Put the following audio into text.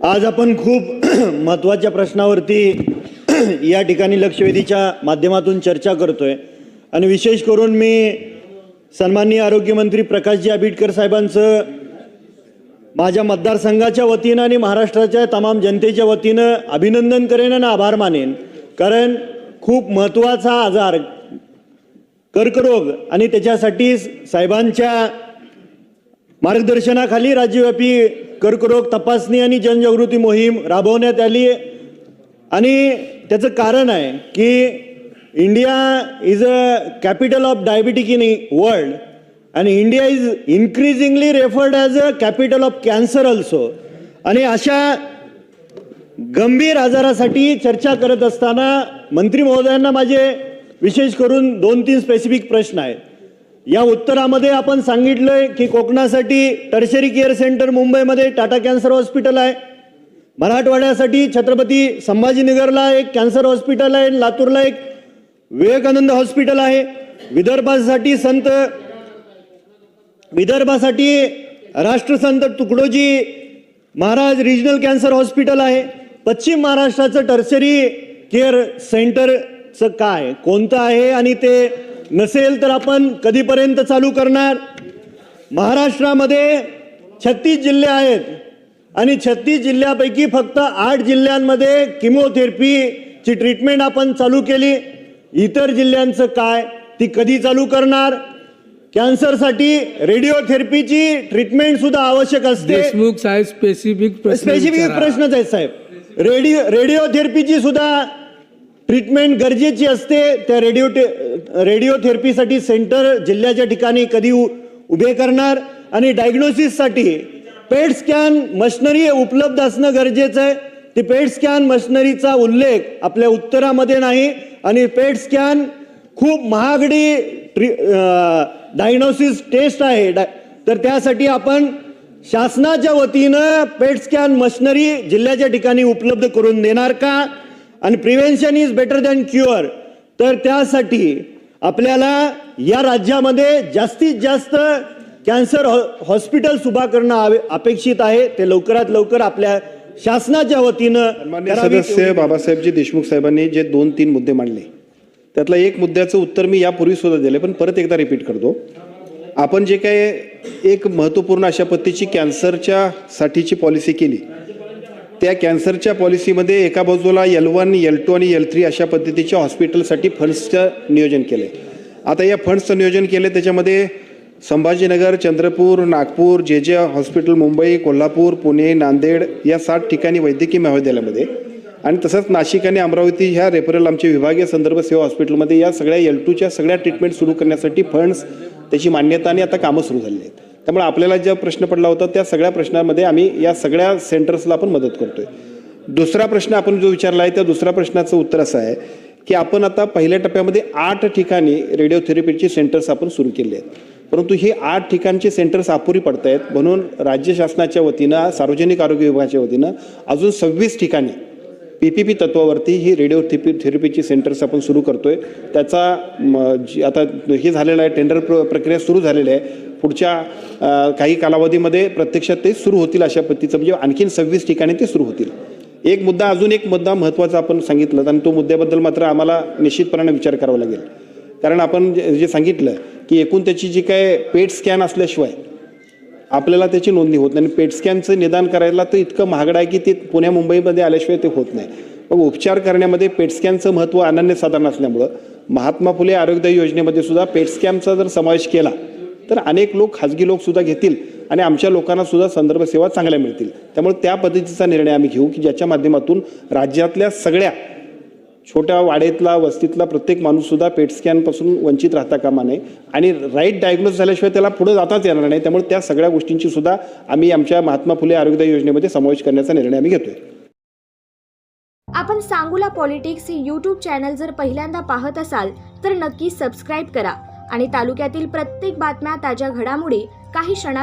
आज आपण खूप महत्त्वाच्या प्रश्नावरती या ठिकाणी लक्षवेधीच्या माध्यमातून चर्चा करतोय आणि विशेष करून मी सन्माननीय आरोग्यमंत्री प्रकाशजी आंबेडकर साहेबांचं माझ्या मतदारसंघाच्या वतीनं आणि महाराष्ट्राच्या तमाम जनतेच्या वतीनं अभिनंदन करेन आणि आभार मानेन, कारण खूप महत्त्वाचा आजार कर्करोग आणि त्याच्यासाठी साहेबांच्या मार्गदर्शनाखाली राज्यव्यापी कर्करोग तपासणी आणि जनजागृती मोहीम राबवण्यात आली आणि त्याचं कारण आहे की India is a capital of diabetic in world आणि India is increasingly referred as a capital of cancer also. आणि अशा गंभीर आजारासाठी चर्चा करत असताना मंत्री महोदयांना माझे विशेष करून 2-3 स्पेसिफिक प्रश्न आहेत. या उत्तरामध्ये आपण सांगितलंय की कोकणासाठी टर्शरी केअर सेंटर मुंबईमध्ये टाटा कॅन्सर हॉस्पिटल आहे, मराठवाड्यासाठी छत्रपती संभाजीनगरला एक कॅन्सर हॉस्पिटल आहे, लातूरला एक विवेकानंद हॉस्पिटल आहे, विदर्भासाठी राष्ट्रसंत Tukdoji Maharaj regional cancer hospital आहे. पश्चिम महाराष्ट्राचं टर्शरी केअर सेंटरचं काय कोणतं आहे आणि ते नसेल तर आपण कधीपर्यंत चालू करणार? महाराष्ट्रामध्ये 36 जिल्हे आहेत आणि 36 जिल्ह्यापैकी फक्त 8 जिल्ह्यांमध्ये किमोथेरपीची ट्रीटमेंट आपण चालू केली. इतर जिल्ह्यांचं काय, ती कधी चालू करणार? कॅन्सरसाठी रेडिओथेरपीची ट्रीटमेंट सुद्धा आवश्यक असते. देशमुख साहेब स्पेसिफिक प्रश्नच आहेत साहेब. रेडिओथेरपीची सुद्धा ट्रीटमेंट गरजेची असते. त्या रेडिओथेरपीसाठी सेंटर जिल्ह्याच्या ठिकाणी कधी उभे करणार? आणि डायग्नोसिससाठी पेट स्कॅन मशिनरी उपलब्ध असणं गरजेचं आहे. ती पेट स्कॅन मशिनरीचा उल्लेख आपल्या उत्तरामध्ये नाही आणि पेट स्कॅन खूप महागडी डायग्नोसिस टेस्ट आहे, तर त्यासाठी आपण शासनाच्या वतीनं पेट स्कॅन मशिनरी जिल्ह्याच्या ठिकाणी उपलब्ध करून देणार का? आणि prevention is better than cure, तर त्यासाठी आपल्याला या राज्यामध्ये जास्तीत जास्त कॅन्सर हॉस्पिटल्स उभा करणं अपेक्षित आहे. ते लवकरात लवकर आपल्या शासनाच्या वतीनं. माननीय सदस्य बाबासाहेबजी देशमुख साहेबांनी जे 2-3 मुद्दे मांडले त्यातला एक मुद्द्याचं उत्तर मी यापूर्वी सुद्धा दिले, पण परत एकदा रिपीट करतो. आपण जे काय एक महत्त्वपूर्ण अशा पद्धतीची कॅन्सरच्या साठीची पॉलिसी केली, त्या कॅन्सरच्या पॉलिसीमध्ये एका बाजूला L1, L2 आणि L3 अशा पद्धतीच्या हॉस्पिटलसाठी फंड्सचं नियोजन केलं आहे. आता या फंड्सचं नियोजन केलं त्याच्यामध्ये संभाजीनगर, चंद्रपूर, नागपूर, जे हॉस्पिटल मुंबई, कोल्हापूर, पुणे, नांदेड या 7 ठिकाणी वैद्यकीय महाविद्यालयामध्ये आणि तसंच नाशिक आणि अमरावती ह्या रेफरल आमचे विभागीय संदर्भ सेवा हॉस्पिटलमध्ये या सगळ्या L2च्या सगळ्या ट्रीटमेंट सुरू करण्यासाठी फंड्स, त्याची मान्यता आणि आता कामं सुरू झालेली आहेत. त्यामुळे आपल्याला जो प्रश्न पडला होता त्या सगळ्या प्रश्नांमध्ये आम्ही या सगळ्या सेंटर्सला आपण मदत करतोय. दुसरा प्रश्न आपण जो विचारला आहे त्या दुसऱ्या प्रश्नाचं उत्तर असं आहे की आपण आता पहिल्या टप्प्यामध्ये 8 ठिकाणी रेडिओथेरपीची सेंटर्स आपण सुरू केले आहेत, परंतु हे 8 ठिकाणचे सेंटर्स अपुरी पडत आहेत. म्हणून राज्य शासनाच्या वतीनं सार्वजनिक आरोग्य विभागाच्या वतीनं अजून 26 ठिकाणी PPP तत्वावरती ही रेडिओथेरपीची सेंटर्स आपण सुरू करतोय. त्याचा आता हे झालेलं आहे, टेंडर प्रक्रिया सुरू झालेली आहे. पुढच्या काही कालावधीमध्ये प्रत्यक्षात ते सुरू होतील अशा पद्धतीचं, म्हणजे आणखीन 26 ठिकाणी ते सुरू होतील. अजून एक मुद्दा महत्त्वाचा आपण सांगितलं आणि तो मुद्द्याबद्दल मात्र आम्हाला निश्चितपणाने विचार करावा लागेल, कारण आपण जे सांगितलं की एकूण त्याची जी काय पेट स्कॅन असल्याशिवाय आपल्याला त्याची नोंदणी होत नाही. पेट स्कॅनचं निदान करायला तर इतकं महागड आहे की ते पुण्या मुंबईमध्ये आल्याशिवाय ते होत नाही. मग उपचार करण्यामध्ये पेट स्कॅनचं महत्त्व अनन्यसाधारण असल्यामुळं महात्मा फुले आरोग्यदायी योजनेमध्ये सुद्धा पेट स्कॅनचा जर समावेश केला तर अनेक लोक, खाजगी लोक सुद्धा घेतील आणि आमच्या लोकांना सुद्धा संदर्भ सेवा चांगल्या मिळतील. त्यामुळे त्या पद्धतीचा निर्णय आम्ही घेऊ की ज्याच्या माध्यमातून राज्यातल्या सगळ्या छोट्या वाड्यातला, वस्तीतला प्रत्येक माणूस सुद्धा पेट स्कॅनपासून वंचित राहता कामा नये आणि राईट डायग्नोस झाल्याशिवाय त्याला पुढे जाताच येणार नाही. त्यामुळे त्या सगळ्या गोष्टींची सुद्धा आम्ही आमच्या महात्मा फुले आरोग्यदायी योजनेमध्ये समावेश करण्याचा निर्णय आम्ही घेतोय. आपण सांगोला पॉलिटिक्स हे YouTube चॅनल जर पहिल्यांदा पाहत असाल तर नक्की सबस्क्राईब करा आणि तालुक्यातील प्रत्येक बातम्या, ताज्या घडामोडी काही क्षणात